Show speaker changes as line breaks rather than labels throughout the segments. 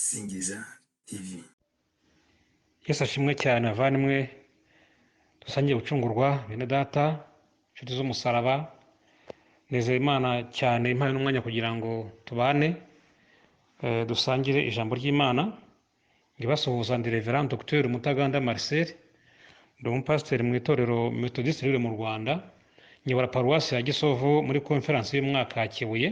Singiza TV.
Yesu ashimwe cyane avandimwe dusangiye gucungurwa bene data inshuti z'umusaraba. Nezeye Imana cyane impaye n'umwanya kugira ngo tubane dusangire ijambo ry'Imana. Ngibasuhuza ndi Reverend Dr Umutaganda Marcel, ndi umupasiteri mu itorero Methodist riri mu Rwanda, nyobora paruwasi ya Gisovu muri conference y'umwaka ya Kibuye.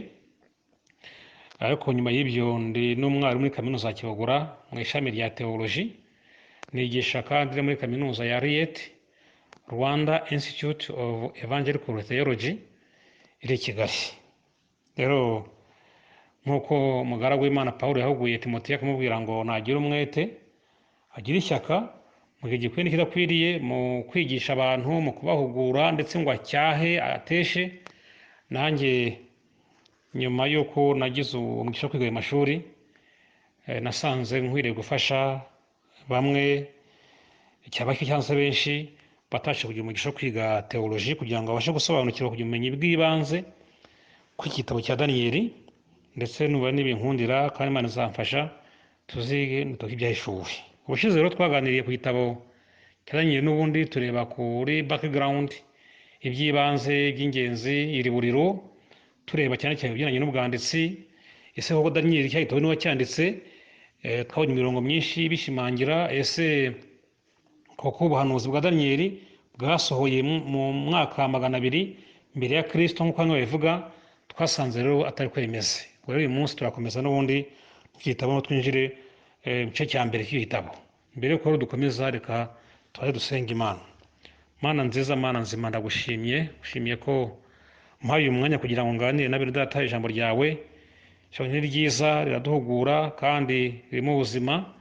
Ariko nyuma y'ibyo ndi n'umwarimu muri kaminuza ya Kibogora mu ishami rya theology, nigisha kandi muri kaminuza ya RIET, Rwanda Institute of Evangelical Theology iri Kigali. Rero nkuko mugaragu w'Imana Paulo yahuguye Timoteyo akamubwira ngo nagira umwete, agira ishyaka mu gihe gikwiye n'ikidakwiriye, mu kwigisha abantu, mu kubahugura ndetse ngo acyahe ateshe. Nanjye nyuma y'uko nagize umugisha wo kwiga ayo mashuri, nasanze nkwiriye gufasha bamwe cyangwa se benshi batashe kugira umugisha wo kwiga theology kugira ngo babashe gusobanukirwa kugira ubumenyi bw'ibanze ku gitabo cya Daniyeli, ndetse nuba nibinkundira kandi Imana izamfasha tuzige n'utuki Ibyahishuwe. Ubushize rero twaganiriye ku gitabo cya Daniyeli, n'ubundi tureba kuri background iby'ibanze by'ingenzi iri buriro, tureba cyane cyane ibijyanye n'ubwanditsi. Ese koko Daniyeli cya gitabo niwe cyanditse? Twabonye imirongo myinshi bishimangira ese koko ubuhanuzi bwa Daniyeli bwasohoye mu mwaka 200 mbere ya Kristo nk'uko hano bivuga. Twasanze rero atari kwemeze. Rero uyu munsi turakomeza n'ubundi twitabo no twinjire mu gice cya mbere cy'igitabo. Mbere yuko dukomeza, reka twaje dusenga Imana. Mana nziza, Mana nzima, ndagushimiye ko mpaye umwanya kugira ngo nganire na bene data ijambo ryawe. Ijambo ni ryiza, riraduhugura kandi ririmo ubuzima.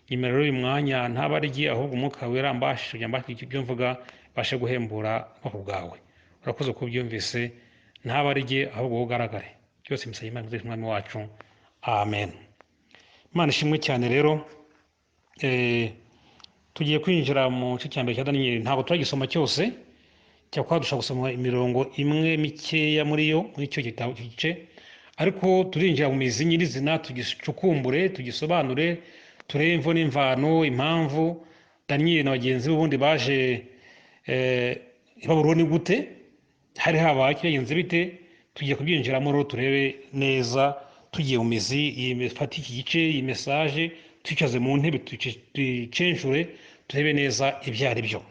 Nyuma rero uyu mwanya ntaba ari giye, ahubwo umwuka wera mbashe kugira ngo ibyo mvuga bashe guhembura ubwoko bwawe. Urakoze kubyumvise, ntaba ari giye ahubwo ugaragare. Byose misaya Imana nziza umwami wacu, amen. Imana ishimwe cyane. Rero tugiye kwinjira mu gice cya mbere cya Daniyeli. Ntabwo turagisoma cyose, cyakora dushaka gusoma imirongo imwe mikeya muri icyo gitabo gice, ariko turinjira mu mizi nyirizina, tugicukumbure, tugisobanure, turebe imvo n'imvano, impamvu Daniyeli na bagenzi be ubundi baje i Babuloni gute, hari habaye cyagenze bite. Tugiye kubyinjiramo rero turebe neza, tugiye mu mizi fata iki gice, iyi message twicaze mu ntebe, tucenjure, turebe neza ibyo ari byo.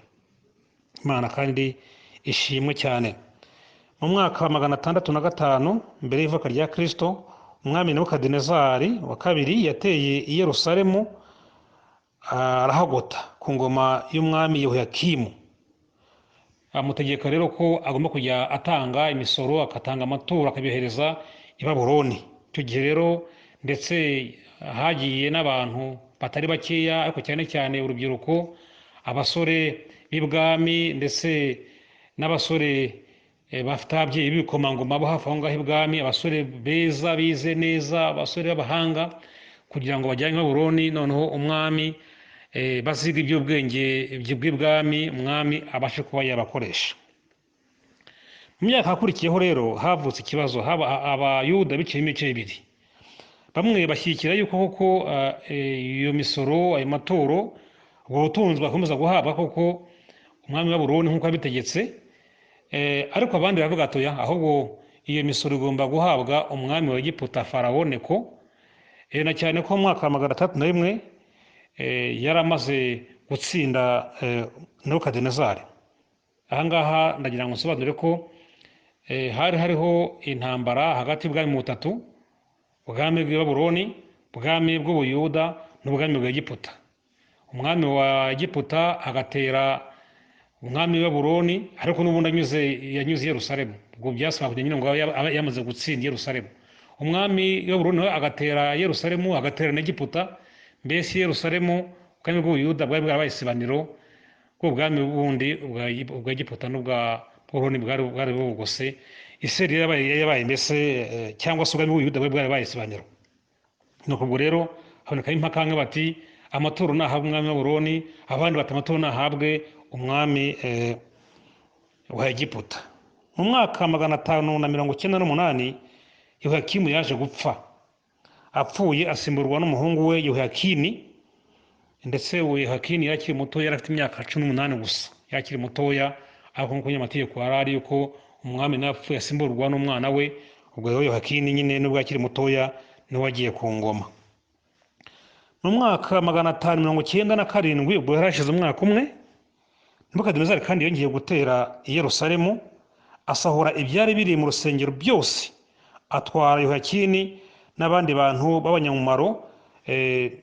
Imana kandi ishimwe cyane. Mu mwaka wa 605 mbere y'ivuka rya Kristo, umwami Nebukadinezari wa kabiri yateye i Yerusalemu, arahagota ku ngoma y'umwami Yehoyakimu. Amutegeka rero ko agomba kujya atanga imisoro, akatanga amaturo, akabihereza i Babuloni. Icyo gihe rero ndetse hagiye n'abantu batari bakeya, ariko cyane cyane urubyiruko, abasore b'ibwami ndetse n'abasore bafite ababyeyi b'ibikomangoma bo hafi aho ngaho ibwami, abasore beza bize neza, abasore b'abahanga, kugira ngo bajyane i Babuloni. Noneho umwami baziga iby'ubwenge bw'ibwami, umwami abashe kuba yabakoresha. Mu myaka yakurikiyeho rero havutse ikibazo, abayuda biciye imice ibiri. Bamwe bashyigikira yuko koko iyo misoro, ayo maturo, ubwo butunzi bakomeza guhabwa koko umwami wa Babuloni nk'uko yabitegetse, ariko abandi baravuga atoya, ahubwo iyo misoro igomba guhabwa umwami wa Egiputa, Farawo Neko. Na cyane ko mu mwaka wa 301 yari amaze gutsinda Nebukadinezari. Ahangaha ndagira ngo nsobanure ko hari hariho intambara hagati y'ubwami butatu: ubwami bw'i Babuloni, ubwami bw'Ubuyuda n'ubwami bwa Egiputa. Umwami wa Egiputa agatera umwami wa Babuloni, ariko n'ubundi yanyuze i Yerusalemu. Ubwo byasaba kugira nyine ngo yamaze gutsinda Yerusalemu. Umwami wa Babuloni agatera Yerusalemu, agatera na Egiputa. Mbese Yerusalemu, ubwami bw'Ubuyuda bwari bwarabaye isibaniro, ubwami bundi ubwa Egiputa n'ubwa Babuloni bwari bugose. Iseri yabaye mbese, cyangwa se ubwami bw'Ubuyuda bwari bwarabaye isibaniro. Nuko ubwo rero haboneka impaka hamwe bati amaturo nahabwe umwami wa Babuloni, abandi bati amaturo nahabwe umwami wa Egiputa. Mu mwaka 598 Yehoyakimu yaje gupfa. apfuye asimburwa n'umuhungu we Yehoyakini, ndetse Yehoyakini yari akiri mutoya, yari afite imyaka 18 gusa, yari akiri mutoya, ariko nk'uko nyamategeko yari ari yuko umwami nawe apfuye asimburwa n'umwana we. Ubwo rero Yehoyakini nyine nubwo akiri mutoya niwe wagiye ku ngoma. Mu mwaka 597 ubwo yarashize umwaka umwe, Nebukadinezari kandi yongeye gutera i Yerusalemu, asahura ibyari biri mu rusengero byose, atwara Yehoyakini n'abandi bantu b'abanyamumaro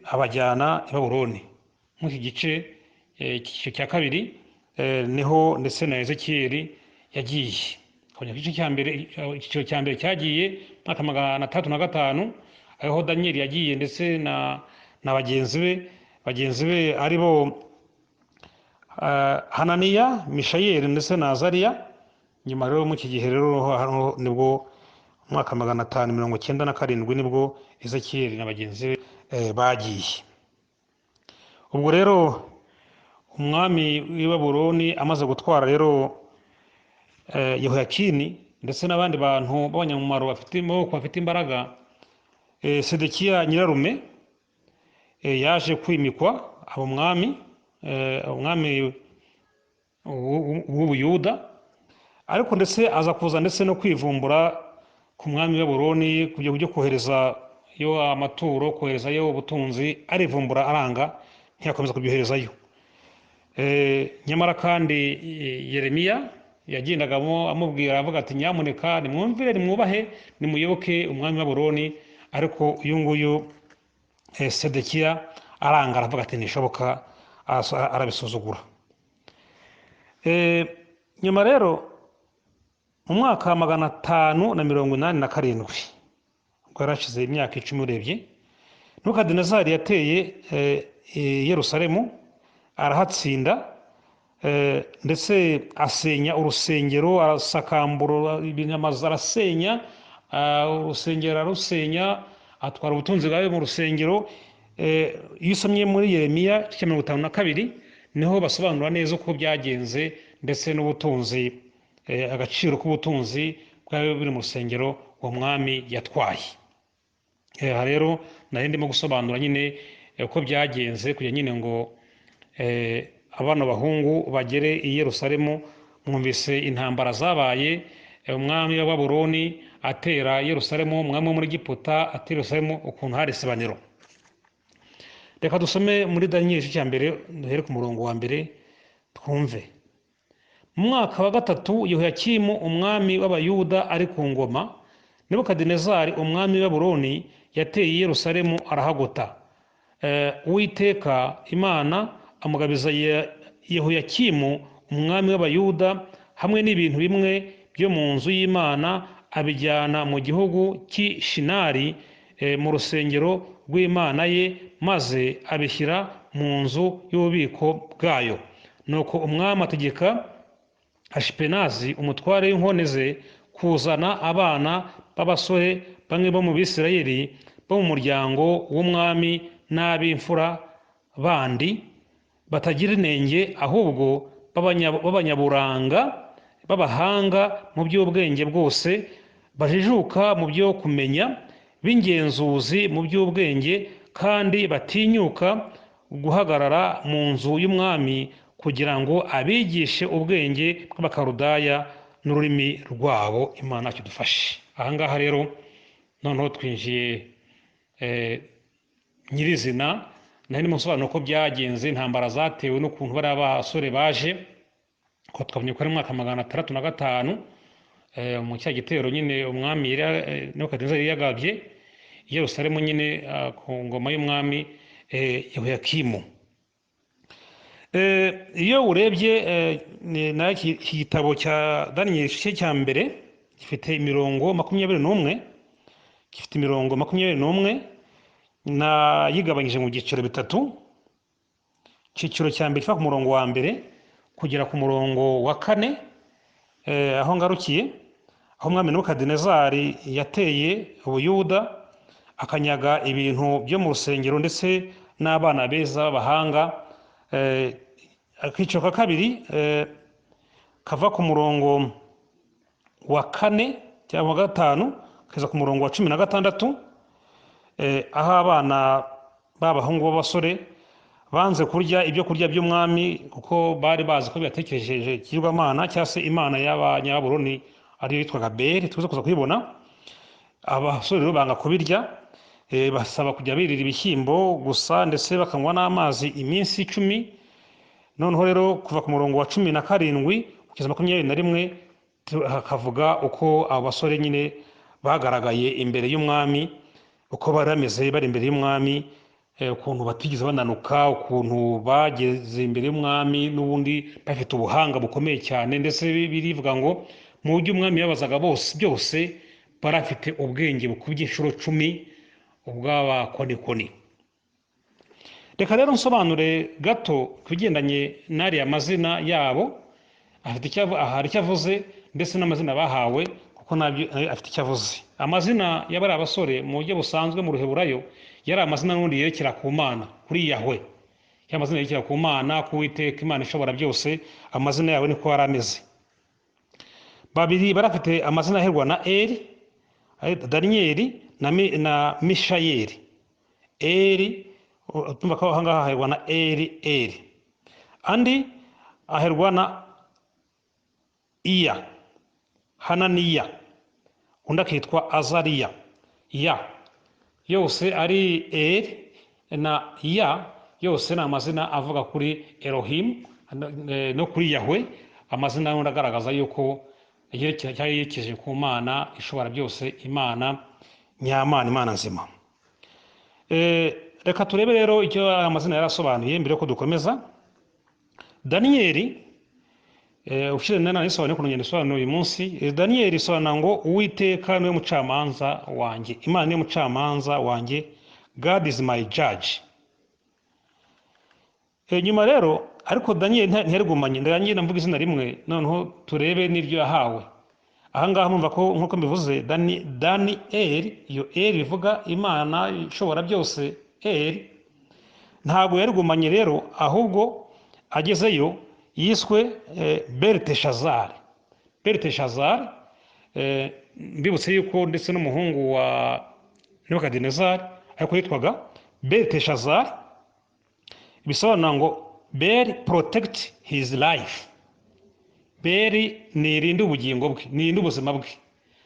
abajyana i Babuloni. Muri iki gice cya kabiri niho ndetse na Ezekiyeli yagiye. Icyiciro cya mbere cyagiye mwaka 305, aho Daniyeli yagiye ndetse na bagenzi be ari bo Hananiya, Mishayeli ndetse na Azariya. Nyuma rero mu iki gihe rero nibwo mwaka 597 nibwo Ezekiyeli na bagenzi be bagiye. Ubwo rero umwami w'i Babuloni amaze gutwara rero Yehoyakini ndetse n'abandi bantu b'abanyamumaro bafite imbaraga, Sedekiya nyirarume yaje kwimikwa aba umwami w'Ubuyuda, ariko ndetse aza kuza ndetse no kwivumbura ku mwami w'i Babuloni kujya kohereza yo amaturo, koherezayo ubutunzi, arivumbura aranga, ntiyakomeza kubyoherezayo. Nyamara kandi Yeremiya yagendagamo amubwira, avuga ati nyamuneka nimwumvire, nimwubahe, nimuyoboke umwami w'i Babuloni. Ariko uyu nguyu Sedekiya aranga, aravuga ati ntishoboka, arabisuzugura. Nyuma rero mu mwaka 587 ubwo yarashize imyaka 10 urebye, Nebukadinezari yateye Yerusalemu, arahatsinda, ndetse asenya urusengero, arasakambura ibinyamaza, arasenya urusengero, arusenya, atwara ubutunzi bwawe mu rusengero. Iyo usomye muri Yeremiya 52 niho basobanura neza uko byagenze, ndetse n'ubutunzi, agaciro k'ubutunzi bwawe buri mu rusengero uwo mwami yatwaye. Aha rero nari ndimo gusobanura nyine uko byagenze, kugira nyine ngo abana bahungu bagere i Yerusalemu. Mwumvise intambara zabaye, umwami wa Babuloni atera Yerusalemu, umwami wo muri Egiputa atera Yerusalemu, ukuntu hari isibaniro. Reka dusome muri Daniyeli igice cya mbere, duhere ku murongo wa mbere twumve. Mu mwaka wa 3 Yehoyakimu umwami w'Abayuda ari ku ngoma, Nebukadinezari umwami w'i Babuloni yateye Yerusalemu, arahagota. Uwiteka Imana amugabiza Yehoyakimu umwami w'Abayuda hamwe n'ibintu bimwe byo mu nzu y'Imana, abijyana mu gihugu cy'i Shinari mu rusengero rw'Imana ye, maze abishyira mu nzu y'ububiko bwayo. Nuko umwami ategeka Ashipenazi umutware w'inkone ze kuzana abana b'abasore bamwe bo mu Bisirayeli bo mu muryango w'umwami n'ab'imfura bandi batagira inenge, ahubwo b'abanyaburanga, b'abahanga mu by'ubwenge bwose, bajijuka mu byo kumenya, b'ingenzuzi mu by'ubwenge, kandi batinyuka guhagarara mu nzu y'umwami kugira ngo abigishe ubwenge bw'Abakaludaya n'ururimi rwabo. Imana kidufashe. Aha ngaha rero noneho twinjiye nyirizina, nari musobanura uko byagenze, intambara zatewe n'ukuntu bari abasore baje, ko twabonye ko ari mwaka 605 mu cya gitero nyine umwami Nebukadinezari yagabye i Yerusalemu nyine ku ngoma y'umwami Yehoyakimu. Iyo urebye iki gitabo cya Daniyeli igice cya mbere gifite imirongo 21, yigabanyije mu byiciro bitatu. Icyiciro cya mbere kiva ku murongo wa mbere kugera ku murongo wa 4, aho ngarukiye, aho umwami Nebukadinezari yateye Ubuyuda, akanyaga ibintu byo mu rusengero ndetse n'abana beza b'abahanga. Akiciro ka kabiri kava ku murongo wa 4 cyangwa wa 5 kugeza ku murongo wa 16. aho abana b'abahungu b'abasore banze kurya ibyo kurya by'umwami kuko bari bazi ko bibatekerejeje ikigirwamana cyangwa se imana y'abanyaburoni ariyo yitwaga beri tuze kuza kuyibona. Abasore rero banga kubirya, basaba kujya birira ibishyimbo gusa ndetse bakanywa n'amazi iminsi 10. Noneho rero kuva ku murongo wa 17 kugeza 21 hakavuga uko abo basore nyine bagaragaye imbere y'umwami, uko bari bameze bari imbere y'umwami, ukuntu batigeze bananuka, ukuntu bageze imbere y'umwami n'ubundi bafite ubuhanga bukomeye cyane, ndetse birivuga ngo mu buryo umwami yabazaga bose byose barafite ubwenge bukubye inshuro 10 ubw'abakonikoni. Reka rero nsobanure gato kugendanye n'ariya mazina yabo, hari icyo avuze ndetse n'amazina bahawe kuko nabyo afite icyo avuze. Amazina y'abari abasore mu buryo busanzwe mu ruheburayo yari amazina n'ubundi yerekera ku Mana, kuri Yahwe. Ya mazina yerekera ku Mana, ku Uwiteka Imana ishobora byose, amazina yawe niko yari ameze. Babiri barafite amazina aherwa na Eri, Daniyeli na Mishayeli. Eri tumva ko ahangaha aherwa na Eri. Andi aherwa na Iya, Hananiya, undi akitwa Azariya. Ya yose ari Eri na Ya yose ni amazina avuga kuri Elohim no kuri Yahwe, amazina y'undi agaragaza yuko yerekeje ku Mana ishobora byose, Imana nyamana, Imana nzima. Reka turebe rero icyo amazina yarasobanuye mbere ko dukomeza. Daniyeli ushire nana nisobanuye ku ngendo sobanura uyu munsi. Daniyeli isobanura ngo Uwiteka niwe mucamanza wanjye, Imana niwe mucamanza wanjye, God is my judge. Nyuma rero ariko Daniyeli ntiyarigumanye, ndarangiye namvuga izina rimwe, noneho turebe n'iryo yahawe. Ahangaha mumva ko nkuko mbivuze Daniyeli, iyo Eri bivuga Imana ishobora byose, Eri ntabwo yarigumanye rero, ahubwo agezeyo yiswe Belteshazari. Mbibutse yuko ndetse n'umuhungu wa Nebukadinezari ariko yitwaga Belteshazari, bisobanura ngo Beri protect his life. Beri nirinde ubugingo bwe, nirinde ubuzima bwe.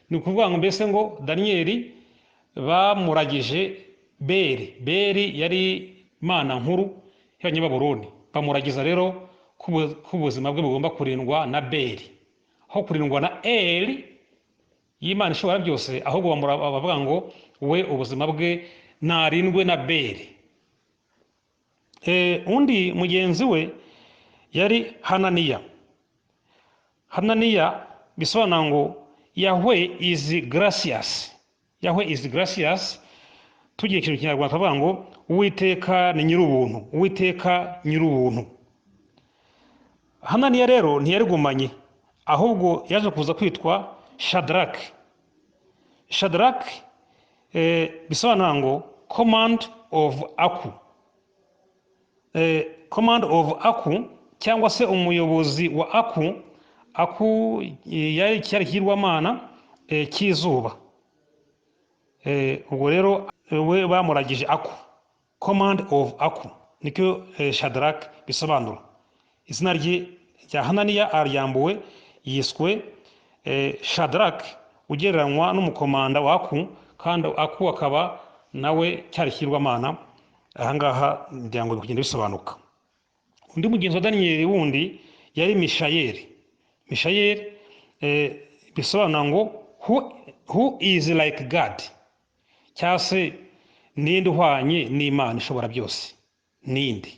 Ni ukuvuga ngo mbese ngo Daniyeli bamuragije Beri. Beri yari Imana nkuru y'Abanyababuroni, bamuragiza rero ko ubuzima bwe bugomba kurindwa na Beri, aho kurindwa na Eri y'Imana ishobora byose, ahubwo bavuga ngo we ubuzima bwe narindwe na Beri. Undi mugenzi we yari Hananiya. Hananiya bisobanura ngo Yahwe is gracious. Yahwe is gracious. Tugiye ikintu Kinyarwanda tuvuga ngo Uwiteka ni nyir'ubuntu, Uwiteka nyir'ubuntu. Hananiya rero ntiyarigumanye, ahubwo yaje kuza kwitwa Shadrach. Shadrach bisobanura ngo command of Aku. Command of Aku cyangwa se umuyobozi wa Aku. Aku yari cyari kirwamana cy'izuba. Ubwo rero we bamuragije Aku, command of Aku, niko Shadrach bisobanura. Izina rye rya Hananiya aryambuwe yiswe Shadrach, ugereranywa n'umukomanda wa Aku, kandi Aku akaba nawe cyari kirwamana. Ahangaha ndyango kugenda bisobanuka. Undi mugenzi wa Daniyeli wundi yari Mishayeli. Mishayeli bisobanura ngo who is like God, cyangwa se ninde uhwanye n'Imana ishobora byose, ninde.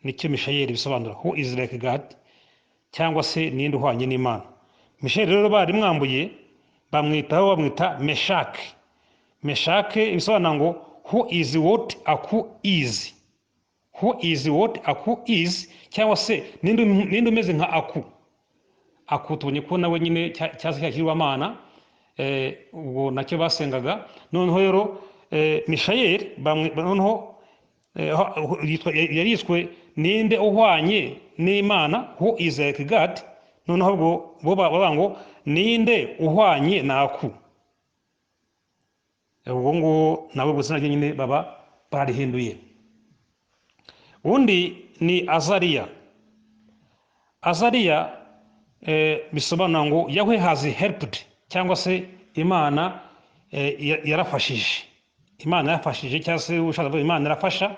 Nicyo Mishayeli bisobanura, who is like God, cyangwa se ninde uhwanye n'Imana. Mishayeli rero bari mwambuye bamwita Meshaki. Meshaki bisobanura ngo who is what Aku is. Who is what Aku is, cyangwa se ninde umeze nka Aku. Aku tubonye ko nawe nyine cyaza cyakirwamana, ubwo nacyo basengaga. Noneho rero Mishayeli noneho yariswe ninde uhwanye n'Imana, who is like God. Noneho ubwo bo bavuga ngo ninde uhwanye na Aku. ubwo ngo nawe ubuzina rye nyine baba barihinduye. Undi ni Azariya. Azariya bisobanura ngo Yahweh has helped, cyangwa se Imana yarafashije. Imana yafashije, cyangwa se ushaka kuvuga Imana irafasha.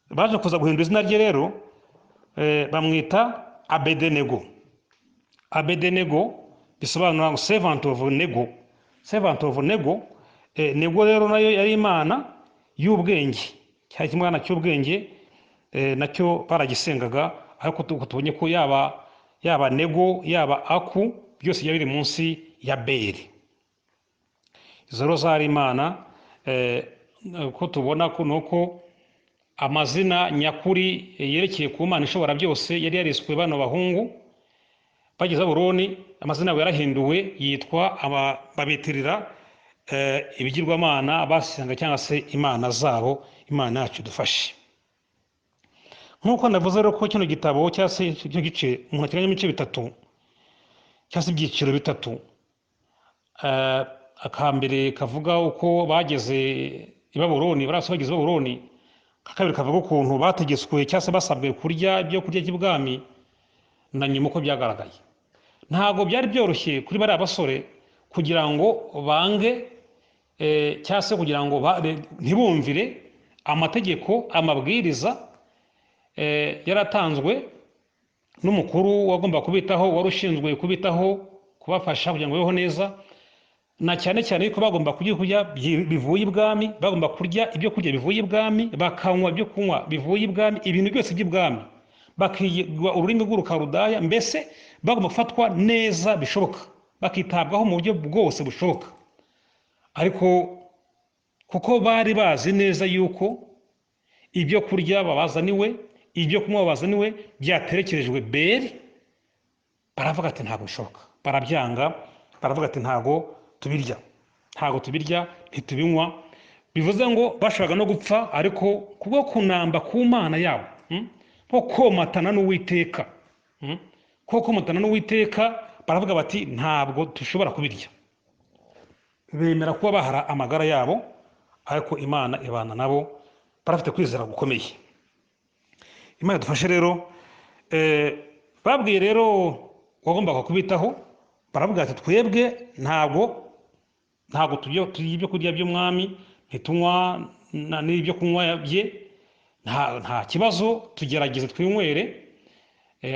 Baje kuza guhindura izina rye rero, bamwita Abedenego. Abedenego bisobanura ngo servant of Nego. Servant of Nego. Nego rero nayo yari imana y'ubwenge, cyari kimwana cy'ubwenge, nacyo baragisengaga, ariko tubonye ko yaba Nego yaba Aku byose yabiri munsi ya Beri. Izo rero zari imana, ko tubona ko nuko amazina nyakuri yerekeye ku Mana ishobora byose yari yariswe bano bahungu bageze Babuloni. Amazina yabo yarahinduwe, yitwa babitirira ibigirwamana basenga, cyangwa se imana zabo. Imana yacu dufashe. Nk'uko navuze rero ko kino gitabo cyangwa se kino gice umuntu akiranye imice bitatu cyangwa se ibyiciro bitatu. Akambere kavuga uko bageze i Babuloni, barasa bageze i Babuloni. Akabiri kavuga ukuntu bategetswe cyangwa se basabwe kurya ibyo kurya by'ibwami, na nyuma uko byagaragaye. Ntabwo byari byoroshye kuri bariya basore kugira ngo bange cyangwa se kugira ngo ntibumvire amategeko, amabwiriza yaratanzwe n'umukuru wagomba kubitaho, wari ushinzwe kubitaho, kubafasha kugira ngo babeho neza, na cyane cyane yuko bagomba kurya bivuye ibwami, bagomba kurya ibyo kurya bivuye ibwami, bakanywa ibyo kunywa bivuye ibwami, ibintu byose by'ibwami, bakigwa ururimi rw'urukarudaya. Mbese bagomba gufatwa neza bishoboka, bakitabwaho mu buryo bwose bushoboka. Ariko kuko bari bazi neza yuko ibyo kurya babazaniwe, ibyo kunywa babazaniwe byaterekerejwe Beri, baravuga ati ntabwo bishoboka, barabyanga, baravuga ati ntabwo tubirya, ntitubinywa. Bivuze ngo bashobora no gupfa, ariko kubwo kunamba ku Mana yabo, nko komatana n'Uwiteka, baravuga bati ntabwo dushobora kubirya. Bemera kuba bahara amagara yabo, ariko Imana ibana nabo, barafite kwizera gukomeye. Imana dufashe rero. Babwiye rero wagombaga kubitaho, baravuga ati twebwe ntabwo turya ibyo kurya by'umwami, ntitunywa n'ibyo kunywa bye, nta kibazo, tugerageze twinywere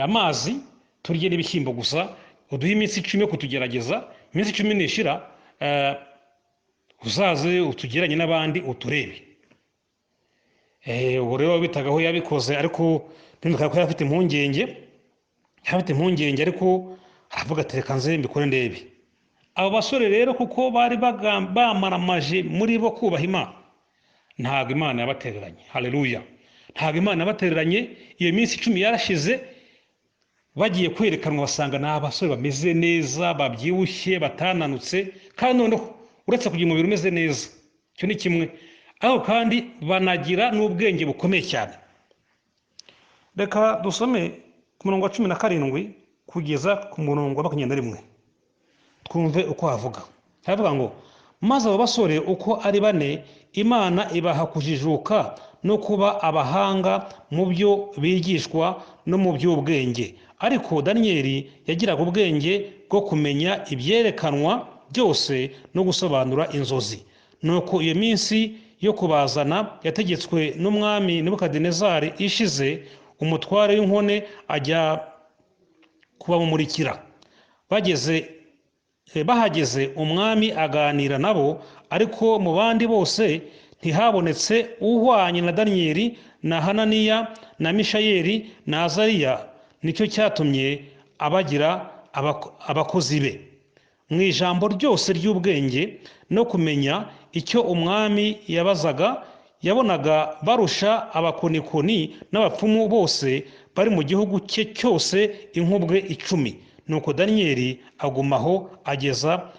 amazi, turye n'ibishyimbo gusa, uduhe iminsi 10 yo kutugerageza. Iminsi 10 nishira uzaze utugeranye n'abandi uturebe. Ubu rero bitagaho yabikoze, ariko bimukara ko yafite impungenge, ariko aravuga ati reka nze mbikore ndebe. Abo basore rero kuko bari bamaramaje muri bo kubaha Imana, ntabwo Imana yabatereranye. Haleluya. Ntabwo Imana yabatereranye. Iyo minsi 10 yarashize, bagiye kwerekanwa basanga n'abasore bameze neza, babyibushye, batananutse, kandi noneho uretse kugira umubiri umeze neza, cyo ni kimwe, aho kandi banagira n'ubwenge bukomeye cyane. Reka dusome ku murongo wa 17 kugeza ku murongo wa 21, twumve uko havuga. Havuga ngo maze abo basore uko ari 4 Imana ibaha kujijuka no kuba abahanga mu byo bigishwa no mu by'ubwenge. Ariko Daniyeli yagiraga ubwenge bwo kumenya ibyerekanwa byose no gusobanura inzozi. Nuko iyo minsi yo kubazana yategetswe n'umwami Nebukadinezari ishize, umutware w'inkone ajya kubamumurikira. Bahageze umwami aganira nabo, ariko mu bandi bose ntihabonetse uhwanye na Daniyeli na Hananiya na Mishayeli na Azariya. Nicyo cyatumye abagira abakozi be mu ijambo ryose ry'ubwenge no kumenya icyo umwami yabazaga. Yabonaga barusha abakonikoni n'abapfumu bose bari mu gihugu cye cyose inkubwe 10. Nuko Daniyeli agumaho ageza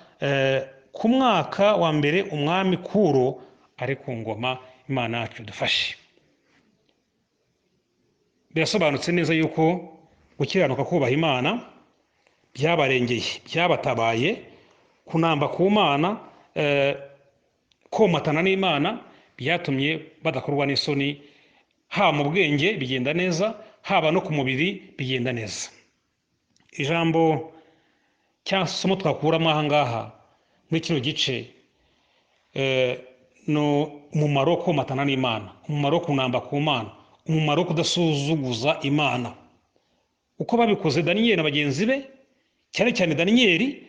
ku mwaka wa mbere umwami Kuro ari ku ngoma. Imana yacu dufashe. Birasobanutse neza yuko gukiranuka kubaha Imana byabarengeye, byabatabaye kunamba ku Mana, komatana n'Imana byatumye badakorwa n'isoni, haba mu bwenge bigenda neza, haba no ku mubiri bigenda neza. Ijambo cyangwa somo twakuramo aha ngaha muri kino gice no umumaro wo komatana n'Imana, umumaro wo kunamba ku Mana, umumaro wo kudasuzuguza Imana. Uko babikoze Daniyeli na bagenzi be, cyane cyane Daniyeli,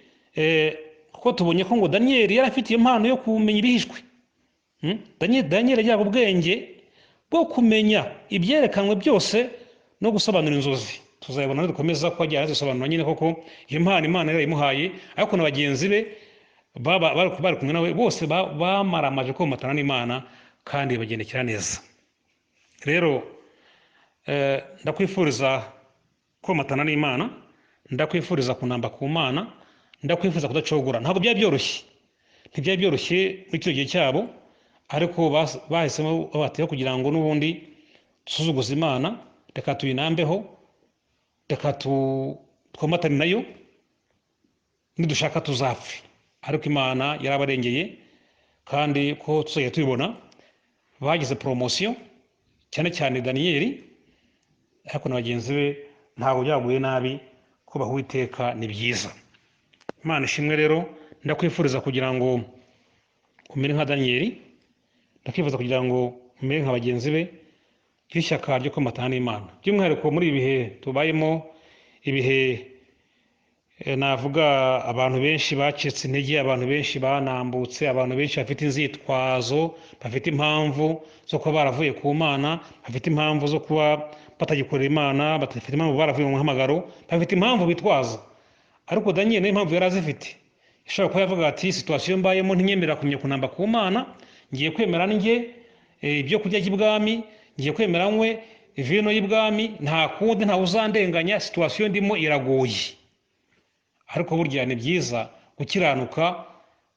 kuko tubonye ko ngo Daniyeli yari afite impano yo kumenya ibihishwe. Daniyeli yagira ubwenge bwo kumenya ibyerekanwe byose no gusobanura inzozi. Tuzabona dukomeza ko agiye azisobanura nyine koko iyo mpano Imana yarayimuhaye, ariko na bagenzi be bari kumwe nawe bose bamaramaje komatana n'Imana kandi bagendekera neza. Rero ndakwifuriza komatana n'Imana, ndakwifuriza kunamba ku Mana, ndakwifuriza kudacogora. Ntabwo byari byoroshye, ntibyari byoroshye muri icyo gihe cyabo, ariko bahisemo babateho kugira ngo n'ubundi dusuzuguze Imana, reka tuyinambeho, reka twomatane nayo, nidushaka tuzapfe. Ariko Imana yarabarengeye, kandi ko tuzajya tubibona bagize promotion, cyane cyane Daniyeli, ariko na bagenzi be ntabwo byaguye nabi, ko bahwiteka ni byiza. Imana ishimwe. Rero ndakwifuriza kugira ngo umere nka Daniyeli, ndakwifuza kugira ngo umere nka bagenzi be, y'ishyaka ryo komatana n'Imana. By'umwihariko muri ibi bihe tubayemo, ibihe navuga abantu benshi bacitse intege, abantu benshi banambutse, abantu benshi bafite inzitwazo, bafite impamvu zo kuba baravuye ku Mana, bafite impamvu zo kuba batagikorera Imana, bafite impamvu baravuye mu muhamagaro, bafite impamvu bitwaza. Ariko Daniyeli niyo impamvu yari azifite. Ishobora kuba yavuga ati situation mbayemo ntinyemerera kumenya kunamba ku Mana, ngiye kwemera njye ibyo kurya by'ibwami, ngiye kwemera nkwe vino y'ibwami, nta kundi nta uzandenganya, situation ndimo iragoye. Ariko burya ni byiza gukiranuka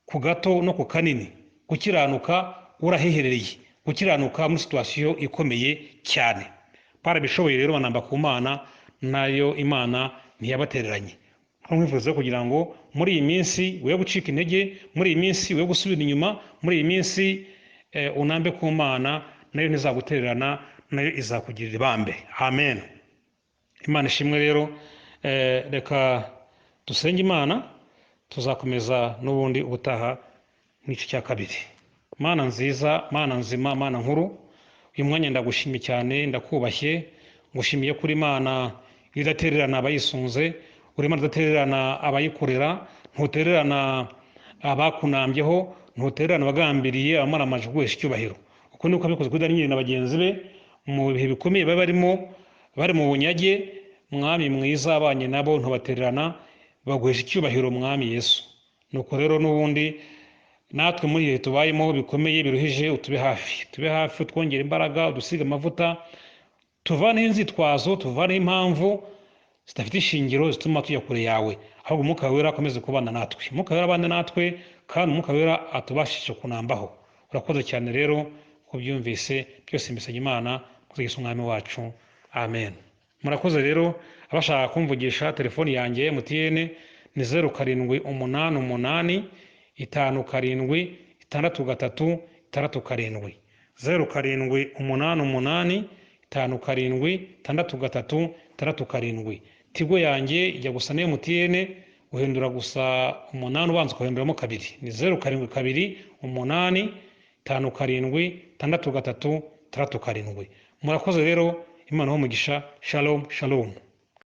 ku gato no ku kanini, gukiranuka uraheherereye, gukiranuka muri situation ikomeye cyane. Barabishoboye rero banamba ku Mana, nayo Imana ntiyabatereranye. Nkwifuza kugira ngo muri iyi minsi we gucika intege, muri iyi minsi we gusubira inyuma, muri iyi minsi unambe ku Mana, nayo ntizagutererana, nayo izakugirira ibambe. Amen. Imana ishimwe. Rero reka dusenge Imana, tuzakomeza n'ubundi ubutaha n'igice cya kabiri. Mana nziza, Mana nzima, Mana nkuru, uyu mwanya ndagushimiye cyane, ndakubashye, ngushimiye kuri Imana idatererana abayisunze, uri Imana idatererana abayikorera, ntutererana abakunambyeho, ntutererana abagambiriye, abamaramaje guhesha icyubahiro. Uko niko abikoze kuri Daniyeli na bagenzi be mu bihe bikomeye bari mu bunyage. Mwami mwiza, abanye nabo ntubatererana, baguhesha icyubahiro Mwami Yesu. Nuko rero n'ubundi natwe muri ibihe tubayemo bikomeye biruhije, utube hafi, tube hafi, utwongera imbaraga, udusiga amavuta, tuvaneho inzitwazo, tuvaneho impamvu zidafite ishingiro zituma tujya kure yawe, ahubwo Umwuka Wera akomeze kubana natwe. Umwuka Wera abane natwe, kandi Umwuka Wera atubashishe kunambaho. Urakoze cyane rero kubyumvise byose, mbisabye Imana kuri Yesu Umwami wacu. Amen. Murakoze rero. Abashaka kumvugisha, telefoni yanjye MTN ni 0788 5karindwi 637 6karindwi, 0788 5karindwi 637 6karindwi. Tigo yanjye ijya gusa na MTN, uhindura gusa 8 ubanza ukahinduramo 2, ni 0728 5karindwi 637 6karindwi. Murakoze rero, Imana umugisha. Shalom shalom.